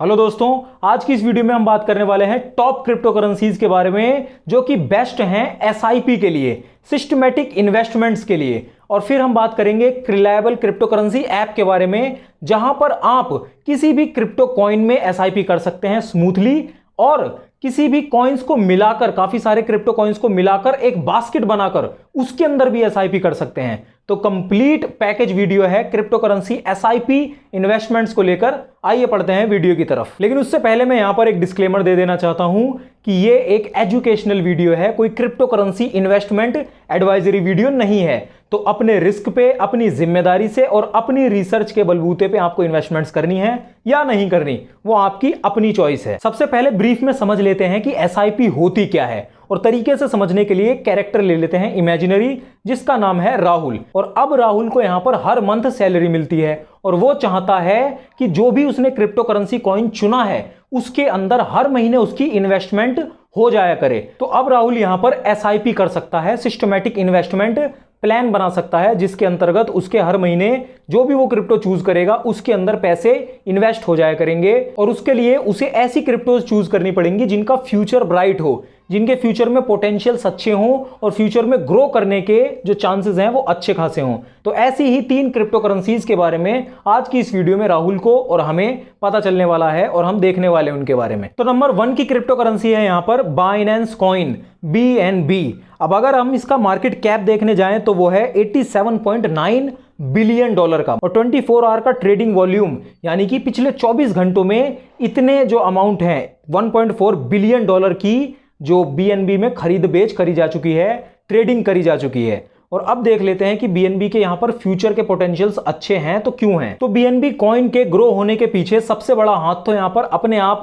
Hello दोस्तों, आज की इस वीडियो में हम बात करने वाले हैं टॉप क्रिप्टो करेंसीज के बारे में जो कि बेस्ट हैं एसआईपी के लिए, सिस्टमैटिक इन्वेस्टमेंट्स के लिए। और फिर हम बात करेंगे रिलायबल क्रिप्टो करेंसी ऐप के बारे में जहां पर आप किसी भी क्रिप्टो कॉइन में एसआईपी कर सकते हैं स्मूथली, और किसी भी कॉइन्स को मिलाकर, काफी सारे क्रिप्टो कॉइन्स को मिलाकर एक बास्केट बनाकर उसके अंदर भी एसआईपी कर सकते हैं। तो कंप्लीट पैकेज वीडियो है क्रिप्टो करेंसी एसआईपी इन्वेस्टमेंट्स को लेकर। आइए पढ़ते हैं वीडियो की तरफ। लेकिन उससे पहले मैं यहां पर एक डिस्क्लेमर दे देना चाहता हूं कि ये एक एजुकेशनल वीडियो है, कोई crypto currency investment advisory video नहीं है। तो अपने रिस्क पे, अपनी जिम्मेदारी से और अपनी रिसर्च के बलबूते पे आपको इन्वेस्टमेंट्स करनी है या नहीं करनी, वो आपकी अपनी चॉइस है। सबसे पहले ब्रीफ में समझ लेते हैं कि एसआईपी होती क्या है, और तरीके से समझने के लिए कैरेक्टर ले लेते हैं इमेजिनरी, जिसका नाम है राहुल। और अब राहुल को यहां पर हर मंथ सैलरी मिलती है और वो चाहता है कि जो भी उसने क्रिप्टो करेंसी कॉइन चुना है उसके अंदर हर महीने उसकी इन्वेस्टमेंट हो जाया करे। तो अब राहुल यहां पर एसआईपी कर सकता है, सिस्टमैटिक इन्वेस्टमेंट प्लान बना सकता है, जिसके अंतर्गत उसके हर महीने जो भी वो क्रिप्टो चूज करेगा उसके अंदर पैसे इन्वेस्ट हो जाया करेंगे। और उसके लिए उसे ऐसी क्रिप्टोज चूज करनी पड़ेंगी जिनका फ्यूचर ब्राइट हो, जिनके फ्यूचर में पोटेंशियल्स अच्छे हों और फ्यूचर में ग्रो करने के जो चांसेस हैं वो अच्छे खासे हों। तो ऐसी ही 3 क्रिप्टो करेंसीज के बारे में आज की इस वीडियो में राहुल को और हमें पता चलने वाला है और हम देखने वाले हैं उनके बारे में। तो नंबर 1 की क्रिप्टो करेंसी है यहां पर बाइनेंस कॉइन, BNB। अब अगर हम इसका मार्केट कैप देखने जाएं तो वो है $87.9 बिलियन का, और 24 आवर का ट्रेडिंग वॉल्यूम, यानी कि पिछले 24 घंटों में इतने जो अमाउंट है $1.4 बिलियन की जो BNB में खरीद बेच करी जा चुकी है, ट्रेडिंग करी जा चुकी है। और अब देख लेते हैं कि BNB के यहां पर फ्यूचर के पोटेंशियल्स अच्छे हैं तो क्यों हैं। तो BNB कॉइन के ग्रो होने के पीछे सबसे बड़ा हाथ तो यहां पर अपने आप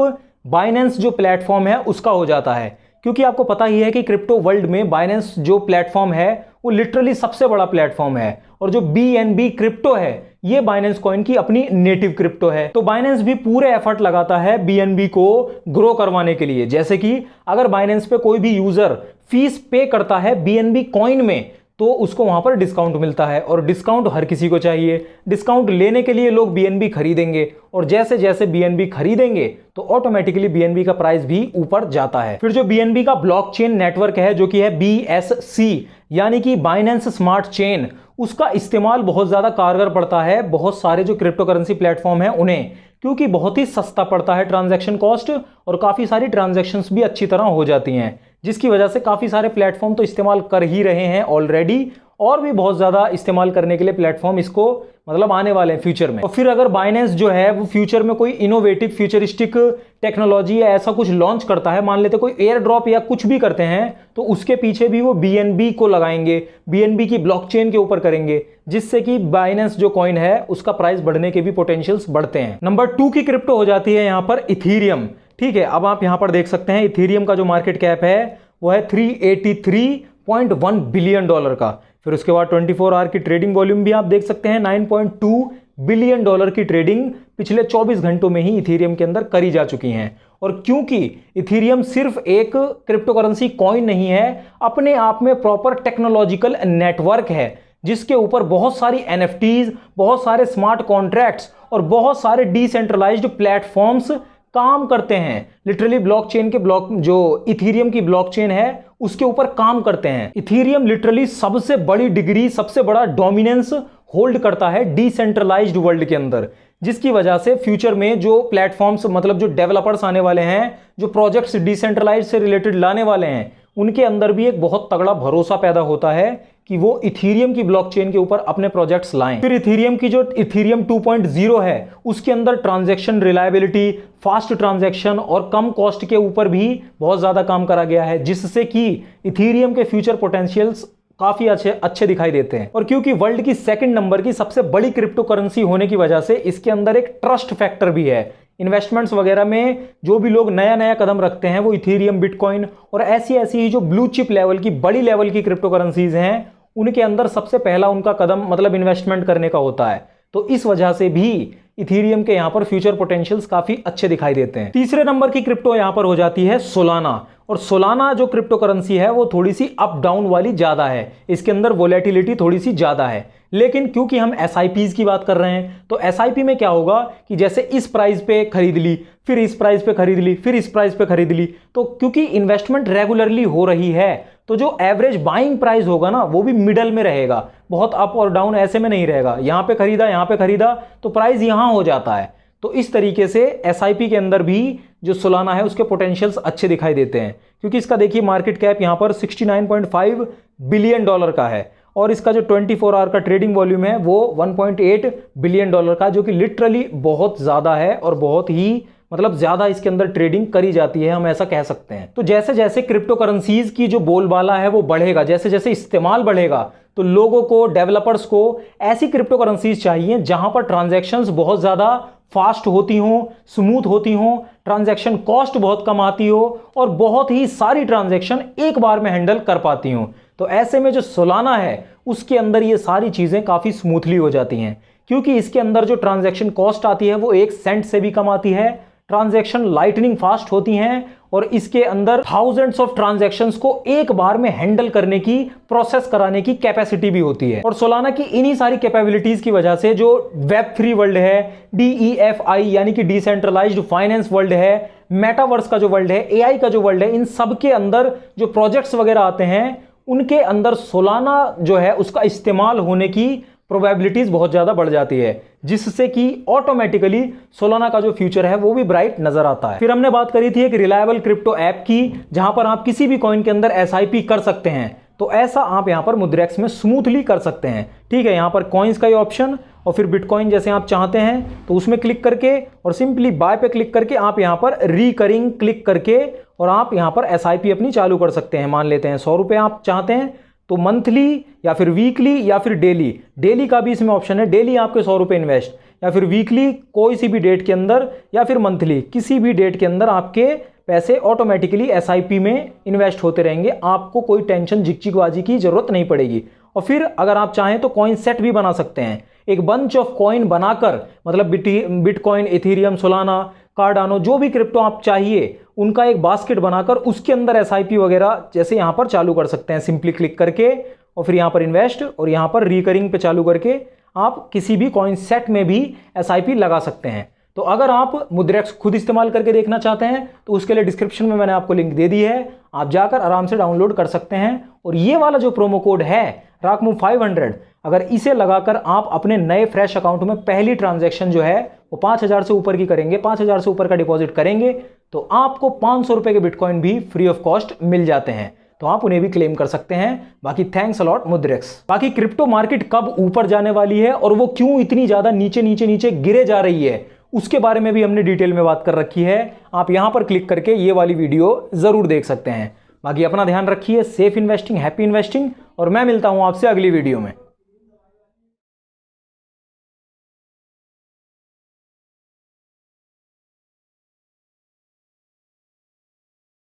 बाइनेंस जो प्लेटफॉर्म है उसका हो जाता है, क्योंकि आपको पता ही है कि क्रिप्टो वर्ल्ड में बाइनेंस जो प्लेटफॉर्म है वो लिटरली सबसे बड़ा प्लेटफॉर्म है। और जो BNB क्रिप्टो है ये बाइनेंस कॉइन की अपनी नेटिव क्रिप्टो है। तो बाइनेंस भी पूरे एफर्ट लगाता है BNB को ग्रो करवाने के लिए। जैसे कि अगर बाइनेंस पे कोई भी यूजर फीस पे करता है BNB कॉइन में तो उसको वहां पर डिस्काउंट मिलता है, और डिस्काउंट हर किसी को चाहिए। डिस्काउंट लेने के लिए लोग BNB खरीदेंगे, और जैसे जैसे BNB खरीदेंगे तो ऑटोमेटिकली BNB का प्राइस भी ऊपर जाता है। फिर जो BNB का ब्लॉकचेन नेटवर्क है जो कि है BSC, यानी कि बाइनेंस स्मार्ट चेन, उसका इस्तेमाल बहुत ज्यादा कारगर पड़ता है बहुत सारे जो क्रिप्टो करेंसी प्लेटफॉर्म है उन्हें, क्योंकि बहुत ही सस्ता पड़ता है ट्रांजैक्शन कॉस्ट, और काफी सारी ट्रांजैक्शंस भी अच्छी तरह हो जाती हैं, जिसकी वजह से काफी सारे प्लेटफॉर्म तो इस्तेमाल कर ही रहे हैं ऑलरेडी, और भी बहुत ज्यादा इस्तेमाल करने के लिए प्लेटफॉर्म इसको मतलब आने वाले हैं फ्यूचर में। और फिर अगर बाइनेंस जो है वो फ्यूचर में कोई इनोवेटिव फ्यूचरिस्टिक टेक्नोलॉजी या ऐसा कुछ लॉन्च करता है, मान लेते कोई एयर ड्रॉप या कुछ भी करते हैं, तो उसके पीछे भी वो BNB को लगाएंगे, BNB की ब्लॉकचेन के ऊपर करेंगे, जिससे कि बाइनेंस जो कॉइन है उसका प्राइस बढ़ने के भी पोटेंशियल्स बढ़ते हैं। नंबर 2 की क्रिप्टो हो जाती है यहां पर इथीरियम। ठीक है, अब आप यहां पर देख सकते हैं इथीरियम का जो मार्केट कैप है वो है $383.1 बिलियन का। फिर उसके बाद 24 आवर की ट्रेडिंग वॉल्यूम भी आप देख सकते हैं, $9.2 बिलियन की ट्रेडिंग पिछले 24 घंटों में ही इथीरियम के अंदर करी जा चुकी हैं। और क्योंकि इथीरियम सिर्फ एक क्रिप्टो करेंसी कॉइन नहीं है, अपने आप में प्रॉपर टेक्नोलॉजिकल नेटवर्क है, जिसके ऊपर बहुत सारी NFTs, बहुत सारे स्मार्ट कॉन्ट्रैक्ट्स और बहुत सारे डिसेंट्रलाइज्ड प्लेटफॉर्म्स काम करते हैं। लिटरली ब्लॉकचेन के ब्लॉक जो इथीरियम की ब्लॉकचेन है उसके ऊपर काम करते हैं। इथीरियम लिटरली सबसे बड़ी डिग्री, सबसे बड़ा डोमिनेंस होल्ड करता है डिसेंट्रलाइज्ड वर्ल्ड के अंदर, जिसकी वजह से फ्यूचर में जो प्लेटफॉर्म्स, मतलब जो डेवलपर्स आने वाले हैं, जो प्रोजेक्ट्स डिसेंट्रलाइज से रिलेटेड लाने वाले हैं, उनके अंदर भी एक बहुत तगड़ा भरोसा पैदा होता है कि वो इथीरियम की ब्लॉकचेन के ऊपर अपने प्रोजेक्ट्स लाएं। फिर इथीरियम की जो इथीरियम 2.0 है उसके अंदर ट्रांजैक्शन रिलायबिलिटी, फास्ट ट्रांजैक्शन और कम कॉस्ट के ऊपर भी बहुत ज्यादा काम करा गया है, जिससे कि इथीरियम के फ्यूचर पोटेंशियल्स काफी अच्छे दिखाई देते हैं। और क्योंकि वर्ल्ड की 2nd नंबर की सबसे बड़ी क्रिप्टो करेंसी होने की वजह से इसके अंदर एक ट्रस्ट फैक्टर भी है। इन्वेस्टमेंट्स वगैरह में जो भी लोग नया नया कदम रखते हैं वो इथीरियम, बिटकॉइन और ऐसी ही जो ब्लू चिप लेवल की, बड़ी लेवल की क्रिप्टो करेंसीज हैं, उनके अंदर सबसे पहला उनका कदम मतलब इन्वेस्टमेंट करने का होता है। तो इस वजह से भी इथीरियम के यहां पर फ्यूचर पोटेंशियल्स काफी अच्छे दिखाई देते हैं। तीसरे नंबर की क्रिप्टो यहां पर हो जाती है सोलाना। और सोलाना जो क्रिप्टो करेंसी है वो थोड़ी सी अप डाउन वाली ज़्यादा है, इसके अंदर वोलेटिलिटी थोड़ी सी ज़्यादा है। लेकिन क्योंकि हम एसआईपीज की बात कर रहे हैं तो एसआईपी में क्या होगा कि जैसे इस प्राइस पे खरीद ली, फिर इस प्राइस पे खरीद ली, फिर इस प्राइस पे खरीद ली, तो क्योंकि इन्वेस्टमेंट रेगुलरली हो रही है तो जो एवरेज बाइंग प्राइस होगा ना वो भी मिडल में रहेगा, बहुत अप और डाउन ऐसे में नहीं रहेगा। यहां पे खरीदा, यहां पे खरीदा तो प्राइस यहां हो जाता है। तो इस तरीके से एसआईपी के अंदर भी जो सोलाना है उसके पोटेंशियल्स अच्छे दिखाई देते हैं, क्योंकि इसका देखिए मार्केट कैप यहां पर 69.5 बिलियन डॉलर का है और इसका जो 24 आवर का ट्रेडिंग वॉल्यूम है वो 1.8 बिलियन डॉलर का, जो कि लिटरली बहुत ज़्यादा है और बहुत ही मतलब ज़्यादा इसके अंदर ट्रेडिंग करी जाती है, हम ऐसा कह सकते हैं। तो जैसे जैसे क्रिप्टो करेंसीज की जो बोलबाला है वो बढ़ेगा, जैसे जैसे इस्तेमाल बढ़ेगा, तो लोगों को, डेवलपर्स को ऐसी क्रिप्टो करेंसीज चाहिए जहां पर ट्रांजैक्शंस बहुत ज़्यादा फास्ट होती हों, स्मूथ होती हों, ट्रांजैक्शन कॉस्ट बहुत कम आती हो और बहुत ही सारी ट्रांजैक्शन एक बार में हैंडल कर पाती हूं। तो ऐसे में जो सोलाना है उसके अंदर ये सारी चीज़ें काफ़ी स्मूथली हो जाती हैं, क्योंकि इसके अंदर जो ट्रांजैक्शन कॉस्ट आती है वो 1 सेंट से भी कम आती है, ट्रांजैक्शन लाइटनिंग फास्ट होती हैं और इसके अंदर थाउजेंड्स ऑफ ट्रांजैक्शंस को एक बार में हैंडल करने की, प्रोसेस कराने की कैपेसिटी भी होती है। और सोलाना की इन्हीं सारी कैपेबिलिटीज की वजह से जो वेब 3 वर्ल्ड है, DeFi यानी कि डिसेंट्रलाइज्ड फाइनेंस वर्ल्ड है, मेटावर्स का जो वर्ल्ड है, AI का जो वर्ल्ड है, इन सब के अंदर जो प्रोजेक्ट्स वगैरह आते हैं उनके अंदर सोलाना जो है उसका इस्तेमाल होने की प्रोबेबिलिटीज बहुत ज़्यादा बढ़ जाती है, जिससे कि ऑटोमेटिकली सोलाना का जो फ्यूचर है वो भी ब्राइट नजर आता है। फिर हमने बात करी थी एक रिलायबल क्रिप्टो ऐप की, जहां पर आप किसी भी कॉइन के अंदर एसआईपी कर सकते हैं। तो ऐसा आप यहां पर मुद्रेक्स में स्मूथली कर सकते हैं। ठीक है, यहां पर कॉइन्स का ये ऑप्शन और फिर बिटकॉइन जैसे आप चाहते हैं तो उसमें क्लिक करके और सिंपली बाय पे क्लिक करके आप यहां पर रिकरिंग क्लिक करके और आप यहां पर एसआईपी अपनी चालू कर सकते हैं। मान लेते हैं 100 रुपये आप चाहते हैं तो मंथली या फिर वीकली या फिर डेली का भी इसमें ऑप्शन है, डेली आपके 100 रुपये इन्वेस्ट, या फिर वीकली कोई सी भी डेट के अंदर, या फिर मंथली किसी भी डेट के अंदर आपके पैसे ऑटोमेटिकली एसआईपी में इन्वेस्ट होते रहेंगे। आपको कोई टेंशन झिकझिकबाजी की जरूरत नहीं पड़ेगी। और फिर अगर आप चाहें तो कॉइन सेट भी बना सकते हैं, एक बंच ऑफ कॉइन बनाकर, मतलब बिटकॉइन, इथेरियम, सोलाना, कार्डानो, जो भी क्रिप्टो आप चाहिए उनका एक बास्केट बनाकर उसके अंदर एसआईपी वगैरह जैसे यहां पर चालू कर सकते हैं, सिंपली क्लिक करके और फिर यहां पर इन्वेस्ट और यहां पर रिकरिंग पे चालू करके आप किसी भी कॉइन सेट में भी एसआईपी लगा सकते हैं। तो अगर आप मुद्रेक्स खुद इस्तेमाल करके देखना चाहते हैं तो उसके लिए डिस्क्रिप्शन में मैंने आपको लिंक दे दी है, आप जाकर आराम से डाउनलोड कर सकते हैं। और ये वाला जो प्रोमो कोड है राकमूव 500, अगर इसे लगाकर आप अपने नए फ्रेश अकाउंट में पहली ट्रांजैक्शन जो है वो 5000 से ऊपर की करेंगे, 5000 से ऊपर का डिपॉजिट करेंगे तो आपको 500 रुपए के बिटकॉइन भी फ्री ऑफ कॉस्ट मिल जाते हैं, तो आप उन्हें भी क्लेम कर सकते हैं। बाकी थैंक्स अलॉट मुद्रेक्स। बाकी क्रिप्टो मार्केट कब ऊपर जाने वाली है और वो क्यों इतनी ज्यादा नीचे नीचे नीचे गिरे जा रही है उसके बारे में भी हमने डिटेल में बात कर रखी है। आप यहां पर क्लिक करके ये वाली वीडियो जरूर देख सकते हैं। बाकी अपना ध्यान रखिए, सेफ इन्वेस्टिंग, हैप्पी इन्वेस्टिंग, और मैं मिलता हूं आपसे अगली वीडियो में।